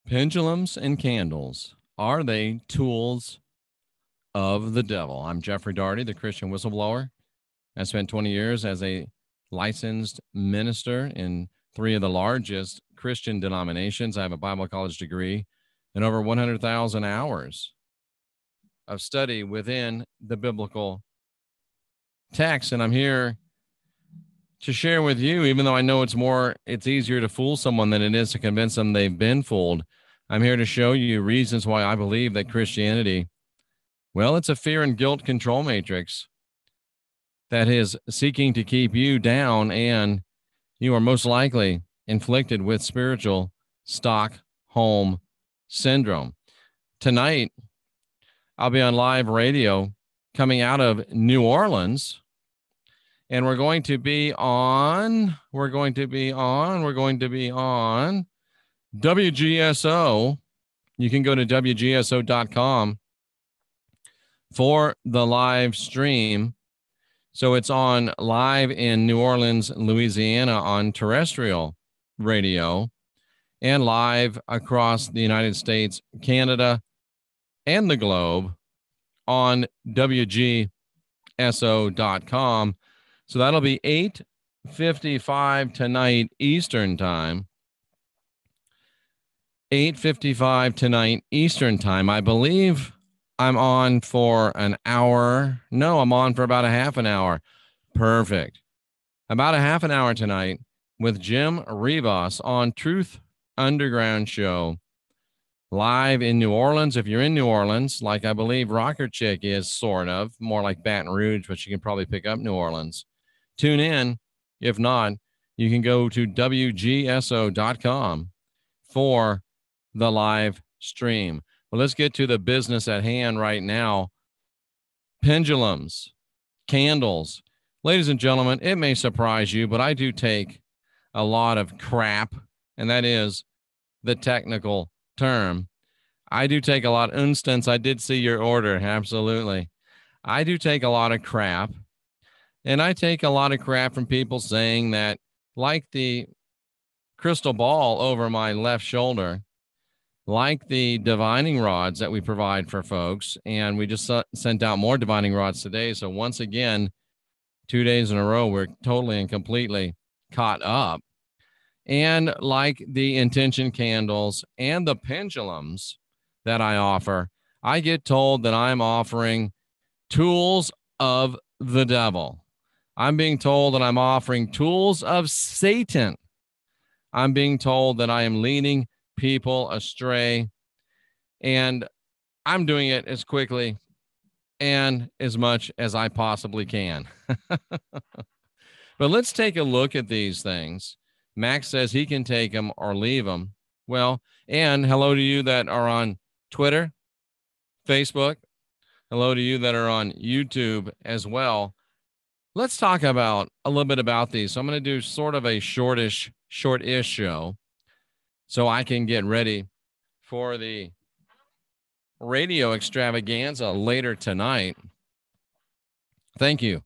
Pendulums and candles, are they tools of the devil? I'm Jeffrey Daugherty, the Christian whistleblower. I spent 20 years as a licensed minister in 3 of the largest Christian denominations. I have a Bible college degree and over 100,000 hours of study within the biblical text. And I'm here to share with you, even though I know it's easier to fool someone than it is to convince them they've been fooled. I'm here to show you reasons why I believe that Christianity, well, it's a fear and guilt control matrix that is seeking to keep you down, and you are most likely inflicted with spiritual Stockholm syndrome. Tonight, I'll be on live radio coming out of New Orleans, and we're going to be on WGSO. You can go to WGSO.com for the live stream. So it's on live in New Orleans, Louisiana on terrestrial radio, and live across the United States, Canada, and the globe on WGSO.com. So that'll be 8:55 tonight Eastern time. 8:55 tonight Eastern time. I believe I'm on for an hour. No, I'm on for about a half an hour. Perfect. About a half an hour tonight with Jim Rivas on Truth Underground Show, live in New Orleans. If you're in New Orleans, like I believe Rocker Chick is, sort of, more like Baton Rouge, but you can probably pick up New Orleans. Tune in. If not, you can go to WGSO.com for the live stream. Well, let's get to the business at hand right now. Pendulums, candles. Ladies and gentlemen, it may surprise you, but I do take a lot of crap, and that is the technical term. I do take a lot of instance. I did see your order. Absolutely. I do take a lot of crap, and I take a lot of crap from people saying that, like the crystal ball over my left shoulder, like the divining rods that we provide for folks, and we just sent out more divining rods today. So once again, 2 days in a row, we're totally and completely caught up. And like the intention candles and the pendulums that I offer, I get told that I'm offering tools of the devil. I'm being told that I'm offering tools of Satan. I'm being told that I am leading people astray, and I'm doing it as quickly and as much as I possibly can. But let's take a look at these things. Max says he can take them or leave them. Well, and hello to you that are on Twitter, Facebook. Hello to you that are on YouTube as well. Let's talk about a little bit about these. So I'm going to do sort of a shortish show, so I can get ready for the radio extravaganza later tonight. Thank you,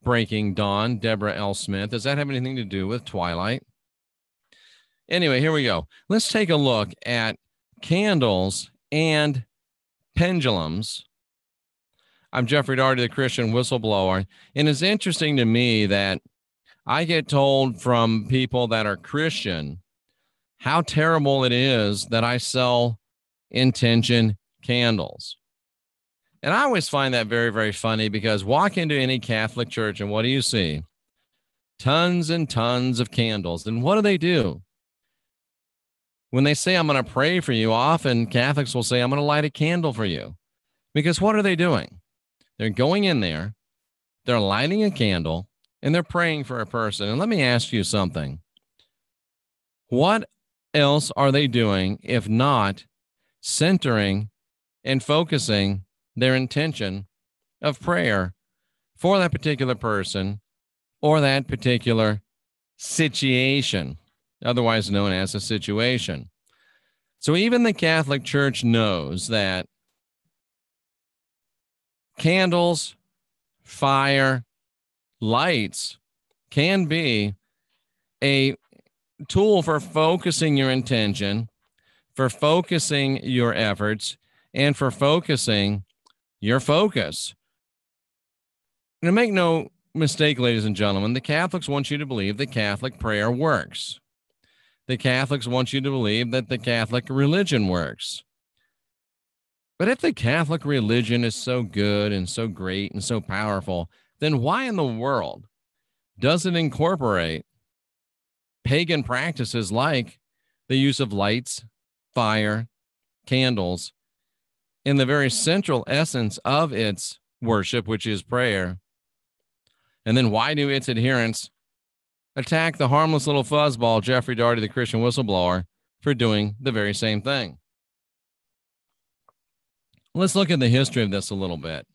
Breaking Dawn, Deborah L. Smith. Does that have anything to do with Twilight? Anyway, here we go. Let's take a look at candles and pendulums. I'm Jeffrey Daugherty, the Christian whistleblower, and it's interesting to me that I get told from people that are Christian how terrible it is that I sell intention candles. And I always find that very, very funny, because walk into any Catholic church and what do you see? Tons and tons of candles. And what do? When they say, I'm going to pray for you, often Catholics will say, I'm going to light a candle for you. Because what are they doing? They're going in there, they're lighting a candle, and they're praying for a person. And let me ask you something. What else are they doing if not centering and focusing their intention of prayer for that particular person or that particular situation, otherwise known as a situation? So even the Catholic Church knows that candles, fire, lights can be a tool for focusing your intention, for focusing your efforts and for focusing your focus. Now, make no mistake, ladies and gentlemen, the Catholics want you to believe the Catholic prayer works. The Catholics want you to believe that the Catholic religion works. But if the Catholic religion is so good and so great and so powerful, then why in the world does it incorporate pagan practices like the use of lights, fire, candles, in the very central essence of its worship, which is prayer? And then why do its adherents attack the harmless little fuzzball, Jeffrey Darty, the Christian whistleblower, for doing the very same thing? Let's look at the history of this a little bit.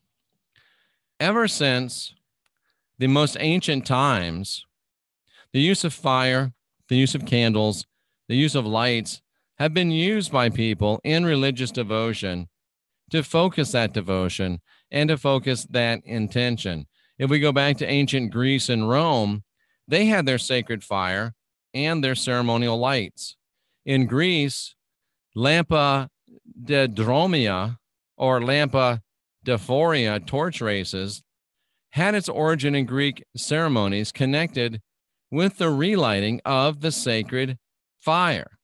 Ever since the most ancient times, the use of fire, the use of candles, the use of lights have been used by people in religious devotion to focus that devotion and to focus that intention. If we go back to ancient Greece and Rome, they had their sacred fire and their ceremonial lights. In Greece, lampa dendromia or lampa dephoria torch races had its origin in Greek ceremonies connected with the relighting of the sacred fire.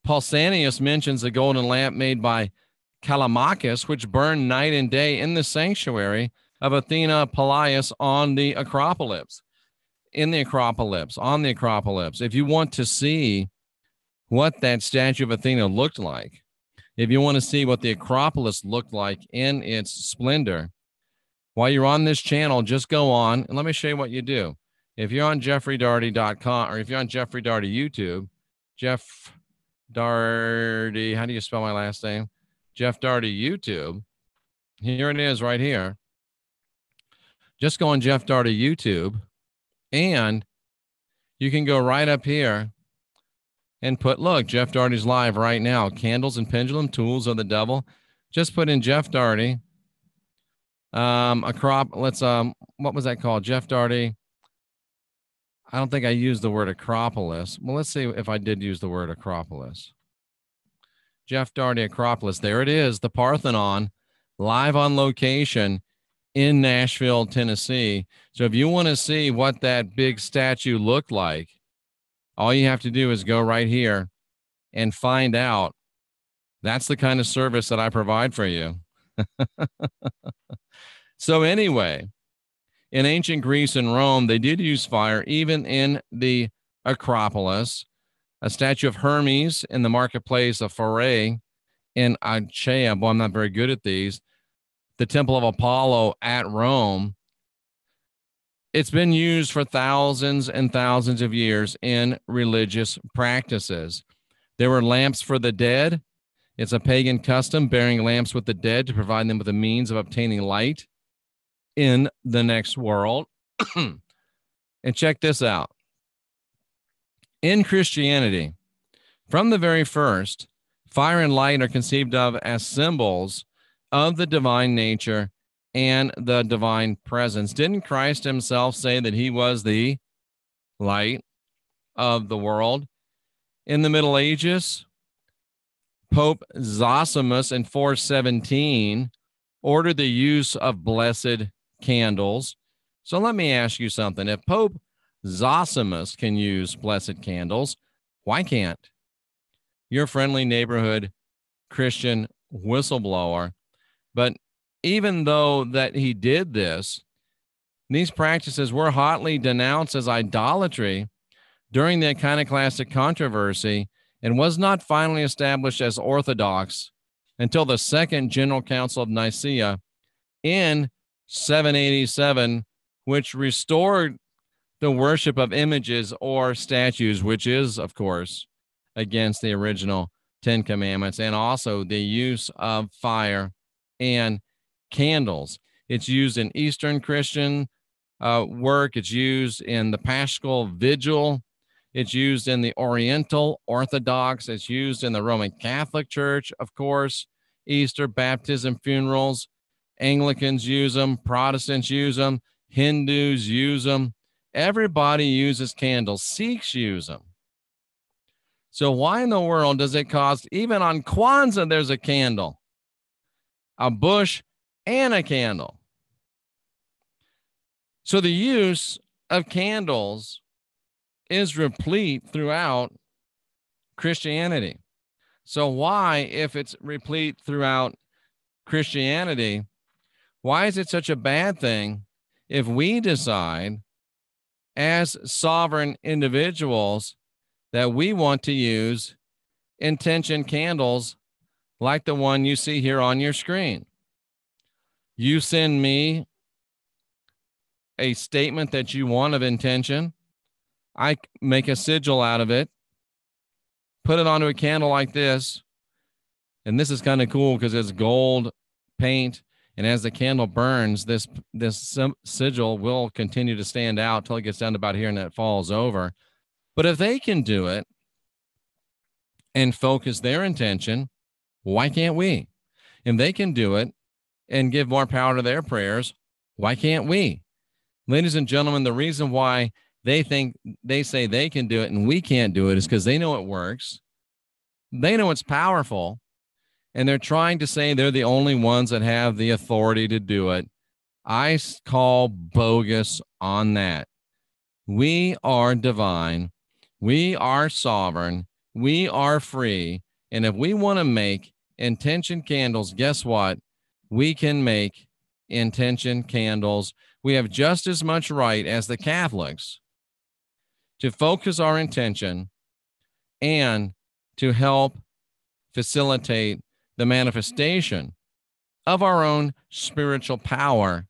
Pausanias mentions the golden lamp made by Callimachus, which burned night and day in the sanctuary of Athena Palaius on the Acropolis. On the Acropolis. If you want to see what that statue of Athena looked like, if you want to see what the Acropolis looked like in its splendor, while you're on this channel, just go on and let me show you what you do. If you're on jeffreydarty.com or if you're on Jeffrey Darty YouTube, Jeff Darty, how do you spell my last name? Jeff Darty YouTube. Here it is right here. Just go on Jeff Darty YouTube and you can go right up here and put, look, Jeff Darty's live right now. Candles and pendulum, tools of the devil. Just put in Jeff Darty. What was that called? Jeff Darty. I don't think I used the word Acropolis. Well, let's see if I did use the word Acropolis. Jeff Darty Acropolis. There it is, the Parthenon, live on location in Nashville, Tennessee. So if you want to see what that big statue looked like, all you have to do is go right here and find out. That's the kind of service that I provide for you. So anyway, in ancient Greece and Rome, they did use fire even in the Acropolis. A statue of Hermes in the marketplace of Pherae in Achaea. Boy, I'm not very good at these. The Temple of Apollo at Rome. It's been used for thousands and thousands of years in religious practices. There were lamps for the dead. It's a pagan custom, bearing lamps with the dead to provide them with a means of obtaining light in the next world. And check this out. In Christianity, from the very first, fire and light are conceived of as symbols of the divine nature and the divine presence. Didn't Christ himself say that he was the light of the world? In the Middle Ages, Pope Zosimus in 417 ordered the use of blessed candles. So let me ask you something. If Pope Zosimus can use blessed candles, why can't your friendly neighborhood Christian whistleblower? But even though that he did this, these practices were hotly denounced as idolatry during the iconoclastic controversy and was not finally established as orthodox until the Second General Council of Nicaea in 787, which restored the worship of images or statues, which is, of course, against the original Ten Commandments, and also the use of fire and candles. It's used in Eastern Christian work. It's used in the Paschal Vigil. It's used in the Oriental Orthodox. It's used in the Roman Catholic Church, of course. Easter, baptism, funerals. Anglicans use them. Protestants use them. Hindus use them. Everybody uses candles. Sikhs use them. So why in the world does it cost, even on Kwanzaa, there's a candle, a bush, and a candle? So the use of candles is replete throughout Christianity. So why, if it's replete throughout Christianity, why is it such a bad thing if we decide as sovereign individuals that we want to use intention candles like the one you see here on your screen? You send me a statement that you want of intention. I make a sigil out of it, put it onto a candle like this. And this is kind of cool because it's gold paint. And as the candle burns, this sigil will continue to stand out till it gets down to about here and then it falls over. But if they can do it and focus their intention, why can't we? If they can do it and give more power to their prayers, why can't we? Ladies and gentlemen, the reason why they say they can do it and we can't do it is because they know it works. They know it's powerful. And they're trying to say they're the only ones that have the authority to do it. I call bogus on that. We are divine. We are sovereign. We are free. And if we want to make intention candles, guess what? We can make intention candles. We have just as much right as the Catholics to focus our intention and to help facilitate the manifestation of our own spiritual power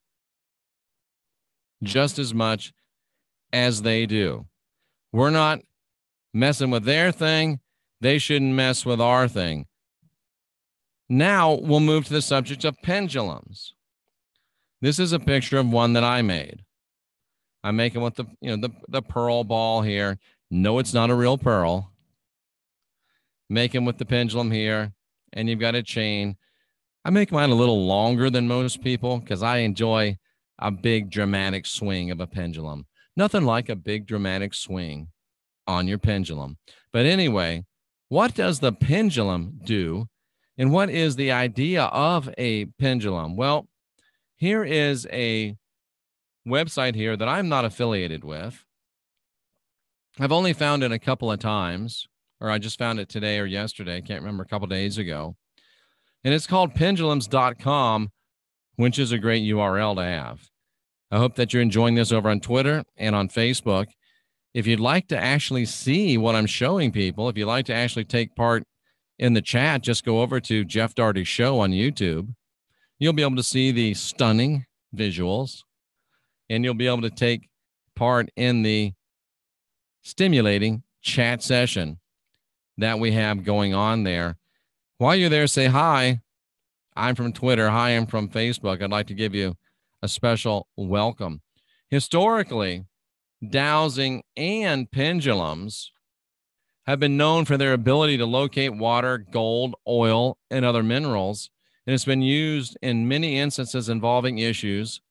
just as much as they do. We're not messing with their thing. They shouldn't mess with our thing. Now we'll move to the subject of pendulums. This is a picture of one that I made. I'm making with the pearl ball here. No, it's not a real pearl. Making with the pendulum here, and you've got a chain. I make mine a little longer than most people because I enjoy a big dramatic swing of a pendulum. Nothing like a big dramatic swing on your pendulum. But anyway, what does the pendulum do? And what is the idea of a pendulum? Well, here is a website here that I'm not affiliated with. I've only found it a couple of times, or I just found it today or yesterday. I can't remember, a couple of days ago. And it's called pendulums.com, which is a great URL to have. I hope that you're enjoying this over on Twitter and on Facebook. If you'd like to actually see what I'm showing people, if you'd like to actually take part in the chat, just go over to Jeff Daugherty's show on YouTube. You'll be able to see the stunning visuals, and you'll be able to take part in the stimulating chat session that we have going on there. While you're there, say hi. I'm from Twitter. Hi, I'm from Facebook. I'd like to give you a special welcome. Historically, dowsing and pendulums have been known for their ability to locate water, gold, oil, and other minerals, and it's been used in many instances involving issues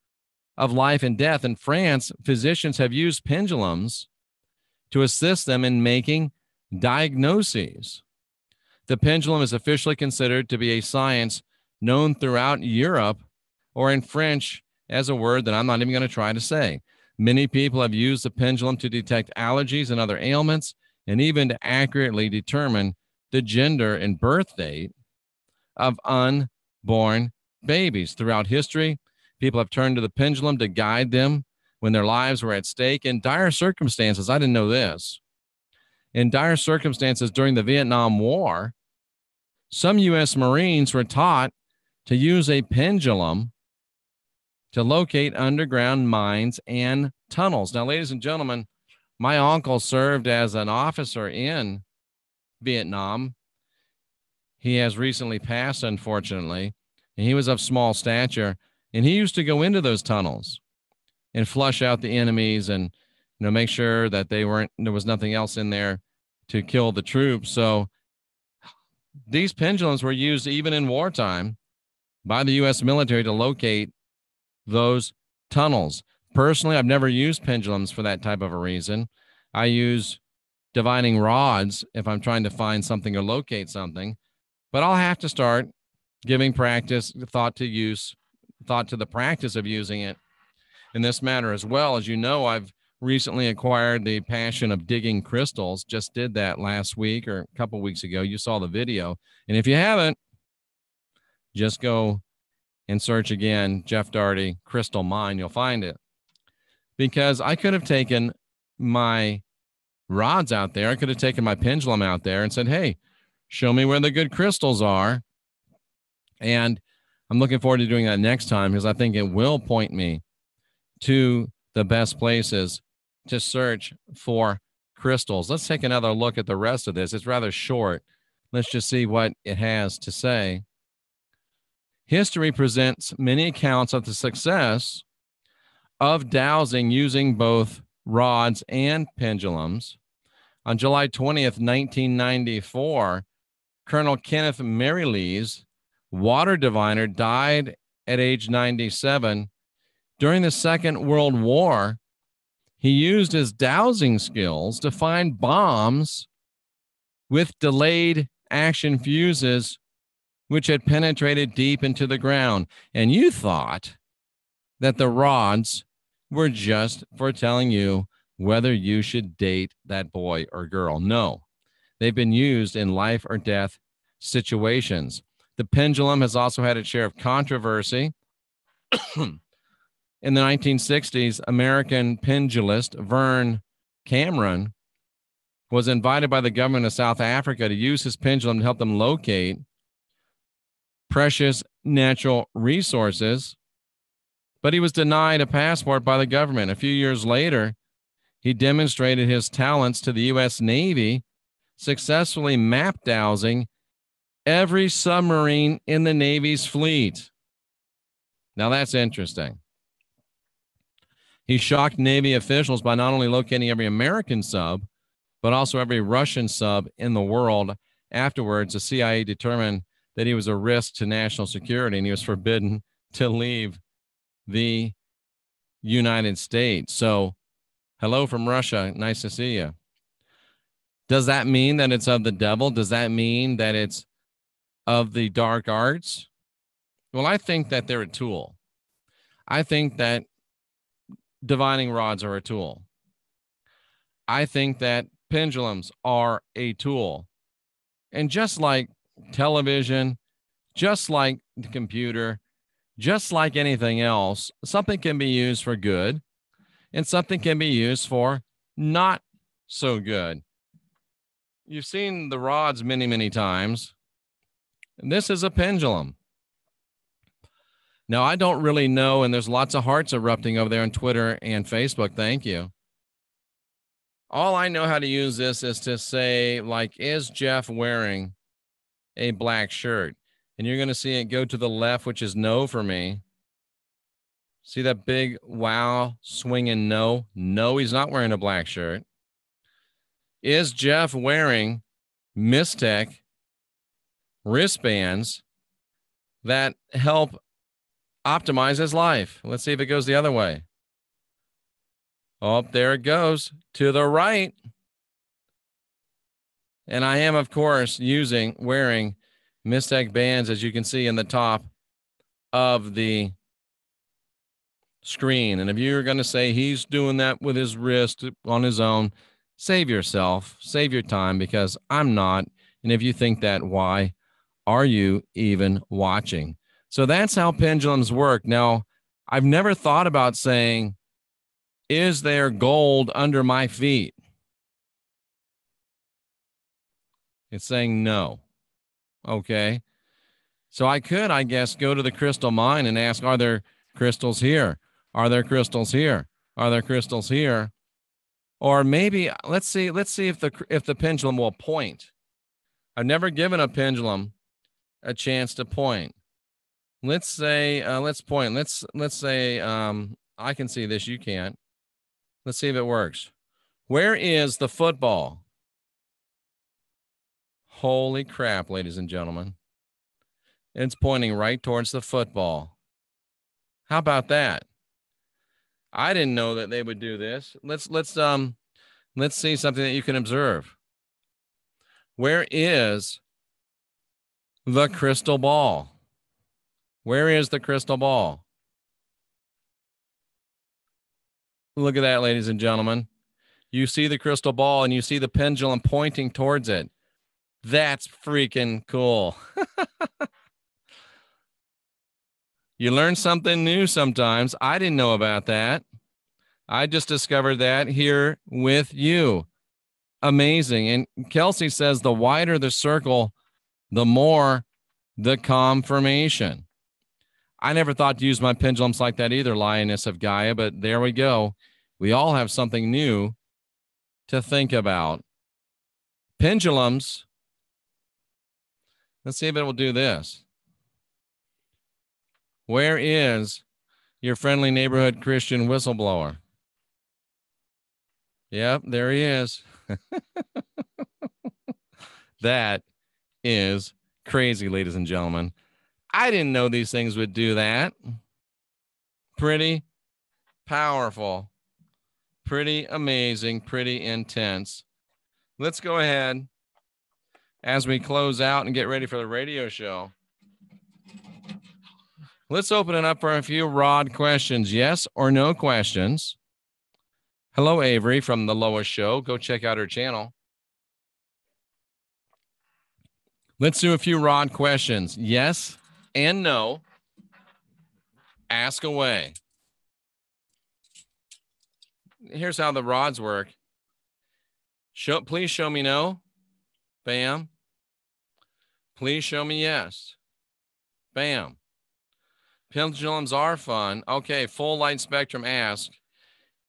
of life and death. In France, physicians have used pendulums to assist them in making diagnoses. The pendulum is officially considered to be a science known throughout Europe, or in French as a word that I'm not even going to try to say. Many people have used the pendulum to detect allergies and other ailments, and even to accurately determine the gender and birth date of unborn babies. Throughout history, people have turned to the pendulum to guide them when their lives were at stake in dire circumstances. I didn't know this. In dire circumstances during the Vietnam War, some U.S. Marines were taught to use a pendulum to locate underground mines and tunnels. Now, ladies and gentlemen, my uncle served as an officer in Vietnam. He has recently passed, unfortunately, and he was of small stature, and he used to go into those tunnels and flush out the enemies and make sure that there was nothing else in there to kill the troops. So these pendulums were used even in wartime by the U.S. military to locate those tunnels. Personally, I've never used pendulums for that type of a reason. I use divining rods if I'm trying to find something or locate something, but I'll have to start giving thought to the practice of using it in this manner as well. As you know, I've recently acquired the passion of digging crystals. Just did that last week or a couple weeks ago. You saw the video. And if you haven't, just go and search again, Jeff Daugherty, Crystal Mine. You'll find it. Because I could have taken my rods out there. I could have taken my pendulum out there and said, hey, show me where the good crystals are. And I'm looking forward to doing that next time because I think it will point me to the best places to search for crystals. Let's take another look at the rest of this. It's rather short. Let's just see what it has to say. History presents many accounts of the success of dowsing using both rods and pendulums. On July 20th, 1994, Colonel Kenneth Merrilees, water diviner, died at age 97. During the Second World War, he used his dowsing skills to find bombs with delayed action fuses which had penetrated deep into the ground. And you thought that the rods were just for telling you whether you should date that boy or girl. No, they've been used in life or death situations. The pendulum has also had its share of controversy. In the 1960s, American pendulist Vern Cameron was invited by the government of South Africa to use his pendulum to help them locate precious natural resources, but he was denied a passport by the government. A few years later, he demonstrated his talents to the U.S. Navy, successfully map dowsing every submarine in the Navy's fleet. Now that's interesting. He shocked Navy officials by not only locating every American sub, but also every Russian sub in the world. Afterwards, the CIA determined that he was a risk to national security and he was forbidden to leave the United States. So, hello from Russia. Nice to see you. Does that mean that it's of the devil? Does that mean that it's of the dark arts? Well, I think that they're a tool. I think that divining rods are a tool. I think that pendulums are a tool. And just like television, just like the computer, just like anything else, something can be used for good and something can be used for not so good. You've seen the rods many, many times. This is a pendulum. Now, I don't really know, and there's lots of hearts erupting over there on Twitter and Facebook. Thank you. All I know how to use this is to say, like, is Jeff wearing a black shirt? And you're going to see it go to the left, which is no for me. See that big wow swinging no? No, he's not wearing a black shirt. Is Jeff wearing Mystech wristbands that help optimize his life? Let's see if it goes the other way. Oh, there it goes to the right. And I am, of course, wearing Mystech bands, as you can see in the top of the screen. And if you're going to say he's doing that with his wrist on his own, save yourself, save your time, because I'm not. And if you think that, why are you even watching? So that's how pendulums work. Now, I've never thought about saying, is there gold under my feet? It's saying no. Okay. So I could, I guess, go to the crystal mine and ask, are there crystals here? Are there crystals here? Are there crystals here? Or maybe let's see if the pendulum will point. I've never given a pendulum a chance to point. Let's say let's point. Let's say I can see this, you can't. Let's see if it works. Where is the football? Holy crap, ladies and gentlemen. It's pointing right towards the football. How about that? I didn't know that they would do this. Let's Let's see something that you can observe. Where is the crystal ball? Where is the crystal ball? Look at that, ladies and gentlemen. You see the crystal ball and you see the pendulum pointing towards it. That's freaking cool. You learn something new sometimes. I didn't know about that. I just discovered that here with you. Amazing. And Kelsey says the wider the circle, the more the confirmation. I never thought to use my pendulums like that either, Lioness of Gaia, but there we go. We all have something new to think about. Pendulums. Let's see if it will do this. Where is your friendly neighborhood Christian whistleblower? Yep, there he is. That is crazy, ladies and gentlemen. I didn't know these things would do that. Pretty powerful, pretty amazing, pretty intense. Let's go ahead as we close out and get ready for the radio show. Let's open it up for a few Rod questions. Yes or no questions. Hello, Avery from the Lois Show. Go check out her channel. Let's do a few Rod questions. Yes and no. Ask away. Here's how the rods work. Please show me no. Bam. Please show me yes. Bam. Pendulums are fun. Okay, full light spectrum ask,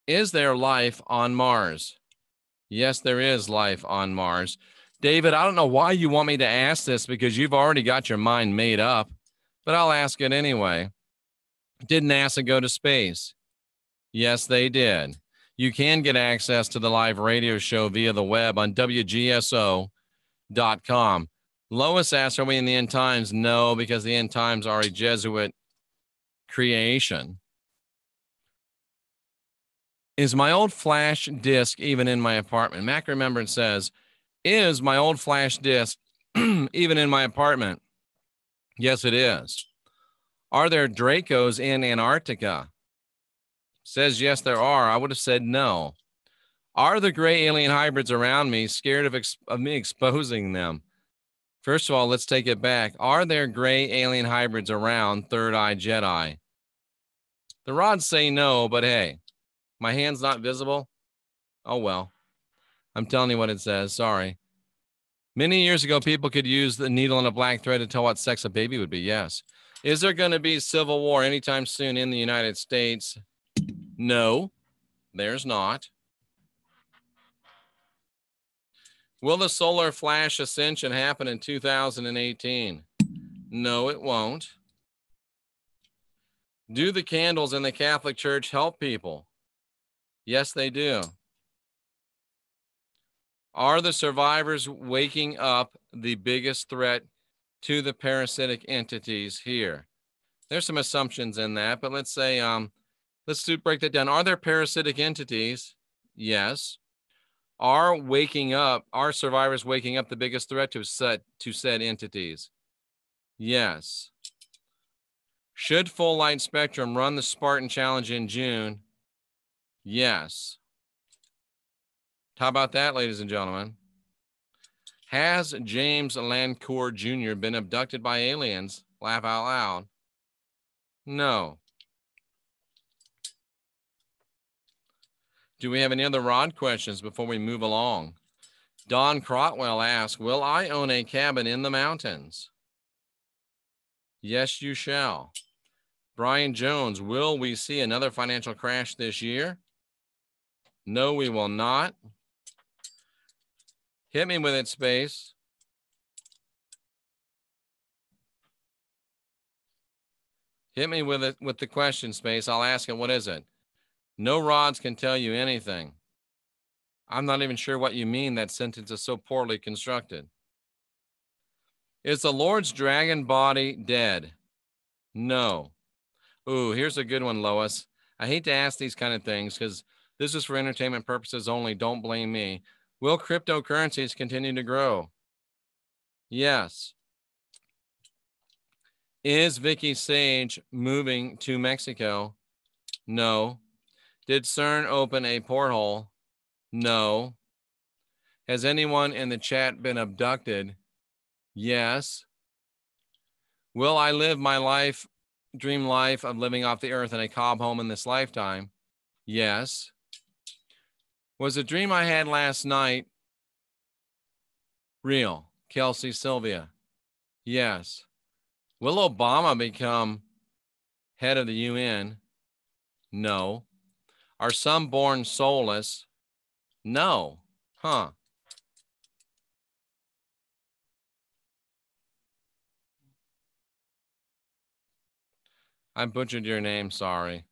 is there life on Mars? Yes, there is life on Mars. David, I don't know why you want me to ask this because you've already got your mind made up, but I'll ask it anyway. Did NASA go to space? Yes, they did. You can get access to the live radio show via the web on WGSO.com. Lois asked, are we in the end times? No, because the end times are a Jesuit creation. Is my old flash disk even in my apartment? Mac Remembrance says, is my old flash disk even in my apartment? Yes, it is. Are there Dracos in Antarctica? Says yes, there are. I would have said no. Are the gray alien hybrids around me scared of me exposing them? First of all, let's take it back. Are there gray alien hybrids around Third Eye Jedi? The rods say no, but hey, my hand's not visible. Oh, well, I'm telling you what it says. Sorry. Many years ago, people could use the needle and a black thread to tell what sex a baby would be. Yes. Is there going to be civil war anytime soon in the United States? No, there's not. Will the solar flash ascension happen in 2018? No, it won't. Do the candles in the Catholic Church help people? Yes, they do. Are the survivors waking up the biggest threat to the parasitic entities here? There's some assumptions in that, but let's say, break that down. Are there parasitic entities? Yes. Are survivors waking up the biggest threat to said entities? Yes. Should Full Light Spectrum run the Spartan Challenge in June? Yes. How about that, ladies and gentlemen? Has James Lancourt Jr. been abducted by aliens? Laugh out loud. No. Do we have any other Rod questions before we move along? Don Crotwell asks, will I own a cabin in the mountains? Yes, you shall. Brian Jones, will we see another financial crash this year? No, we will not. Hit me with it, Space. Hit me with it with the question, Space. I'll ask it. What is it? No rods can tell you anything. I'm not even sure what you mean. That sentence is so poorly constructed. Is the Lord's dragon body dead? No. Ooh, here's a good one, Lois. I hate to ask these kind of things because This is for entertainment purposes only. Don't blame me. Will cryptocurrencies continue to grow? Yes. Is Vicky Sage moving to Mexico? No. Did CERN open a porthole? No. Has anyone in the chat been abducted? Yes. Will I live my life, dream life of living off the earth in a cob home in this lifetime? Yes. Was a dream I had last night real? Kelsey Sylvia. Yes. Will Obama become head of the UN? No. Are some born soulless? No. Huh. I butchered your name, sorry.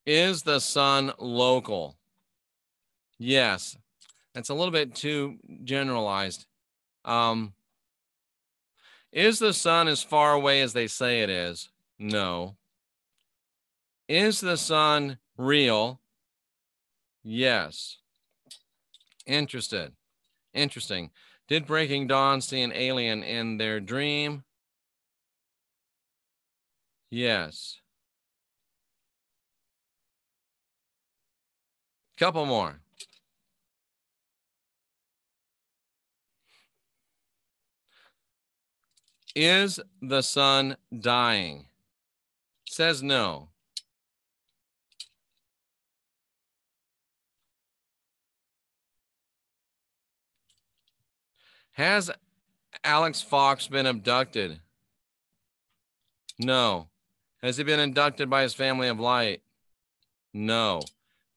Is the sun local? Yes. That's a little bit too generalized. Is the sun as far away as they say it is? No. Is the sun real? Yes. Interesting. Did Breaking Dawn see an alien in their dream? Yes. Couple more. Is the sun dying? Says no. Has Alex Fox been abducted? No. Has he been abducted by his family of light? No.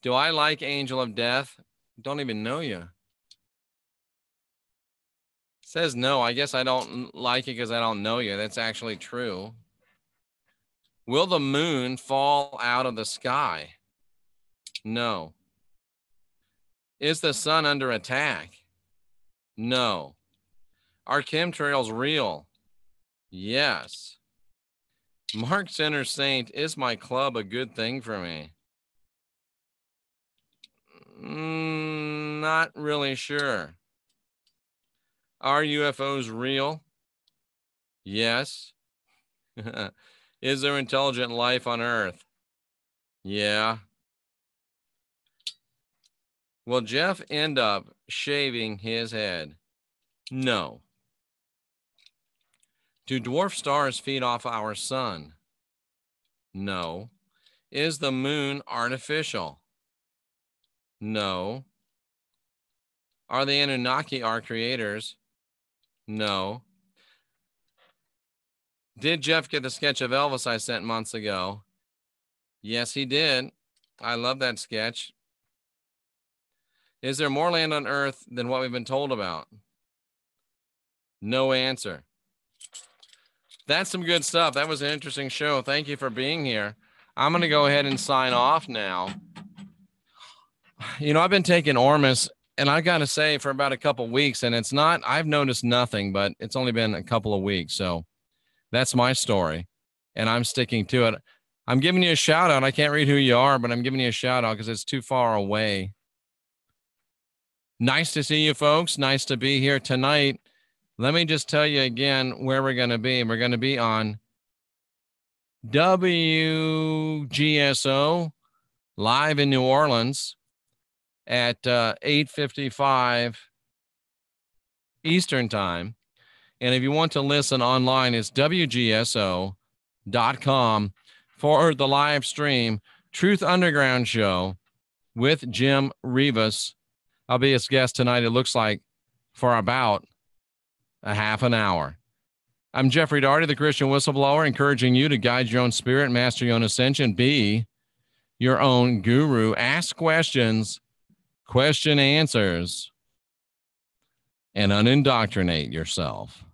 Do I like Angel of Death? Don't even know you. Says no. I guess I don't like it because I don't know you. That's actually true. Will the moon fall out of the sky? No. Is the sun under attack? No. Are chemtrails real? Yes. Mark Center Saint, is my club a good thing for me? Not really sure. Are UFOs real? Yes. Is there intelligent life on Earth? Yeah. Will Jeff end up shaving his head? No. Do dwarf stars feed off our sun? No. Is the moon artificial? No. Are the Anunnaki our creators? No. Did Jeff get the sketch of Elvis I sent months ago? Yes, he did. I love that sketch. Is there more land on Earth than what we've been told about? No answer. That's some good stuff. That was an interesting show. Thank you for being here. I'm going to go ahead and sign off now. You know, I've been taking Ormus, and I got to say, for about a couple of weeks, and it's not, I've noticed nothing, but it's only been a couple of weeks. So that's my story, and I'm sticking to it. I'm giving you a shout out. I can't read who you are, but I'm giving you a shout out because it's too far away. Nice to see you folks. Nice to be here tonight. Let me just tell you again where we're going to be. We're going to be on WGSO live in New Orleans at 8:55 Eastern time. And if you want to listen online, it's WGSO.com for the live stream Truth Underground show with Jim Rivas. I'll be his guest tonight, it looks like, for about a half an hour. I'm Jeffrey Daugherty, the Christian Whistleblower, encouraging you to guide your own spirit, master your own ascension, be your own guru, ask questions, question answers, and unindoctrinate yourself.